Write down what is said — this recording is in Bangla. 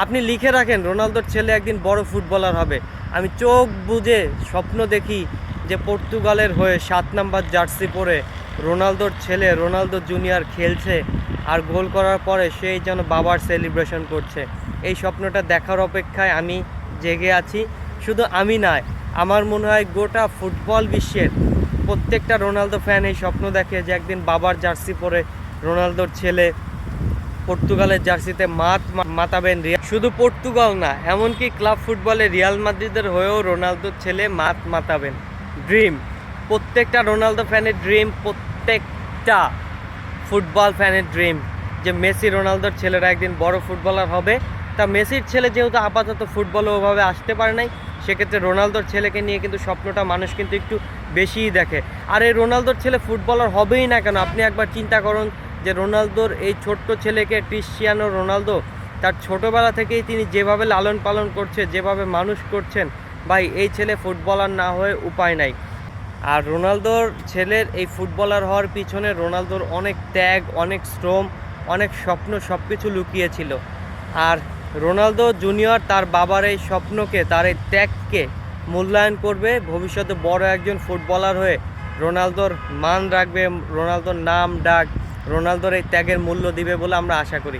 আপনি লিখে রাখেন রোনালদোর ছেলে একদিন বড় ফুটবলার হবে। আমি চোখ বুজে স্বপ্ন দেখি যে পর্তুগালের হয়ে 7 নাম্বার জার্সি পরে রোনালদোর ছেলে রোনালদো জুনিয়র খেলছে, আর গোল করার পরে সেই যেন বাবার সেলিব্রেশন করছে। এই স্বপ্নটা দেখার অপেক্ষায় আমি জেগে আছি। শুধু আমি নয়, আমার মনে হয় গোটা ফুটবল বিশ্বের প্রত্যেকটা রোনালদো ফ্যান এই স্বপ্ন দেখে যে একদিন বাবার জার্সি পরে রোনালদোর ছেলে পর্তুগালের জার্সিতে মাতাবেন। শুধু পর্তুগাল না, এমনকি ক্লাব ফুটবলে রিয়াল মাদ্রিদের হয়েও রোনালদোর ছেলে মাতাবেন। ড্রিম, প্রত্যেকটা রোনালদো ফ্যানের ড্রিম, প্রত্যেকটা ফুটবল ফ্যানের ড্রিম যে মেসি রোনালদোর ছেলেরা একদিন বড় ফুটবলার হবে। তা মেসির ছেলে যেহেতু আপাতত ফুটবলে ওভাবে আসতে পারে নাই, সেক্ষেত্রে রোনালদোর ছেলেকে নিয়ে কিন্তু স্বপ্নটা মানুষ কিন্তু একটু বেশিই দেখে। আর এই রোনালদোর ছেলে ফুটবলার হবেই না কেন, আপনি একবার চিন্তা করুন যে রোনালদোর এই ছোট্ট ছেলেকে ক্রিশ্চিয়ানো রোনালদো তার ছোটোবেলা থেকেই তিনি যেভাবে লালন পালন করছে, যেভাবে মানুষ করছেন, ভাই এই ছেলে ফুটবলার না হয়ে উপায় নাই। আর রোনালদোর ছেলের এই ফুটবলার হওয়ার পিছনে রোনালদোর অনেক ত্যাগ, অনেক শ্রম, অনেক স্বপ্ন সব কিছু লুকিয়েছিল। আর রোনালদো জুনিয়র তার বাবার এই স্বপ্নকে, তার এই ত্যাগকে মূল্যায়ন করবে, ভবিষ্যতে বড় একজন ফুটবলার হয়ে রোনালদোর মান রাখবে, রোনালদোর নাম ডাক, রোনালদোর এই ত্যাগের মূল্য দিবে বলে আমরা আশা করি।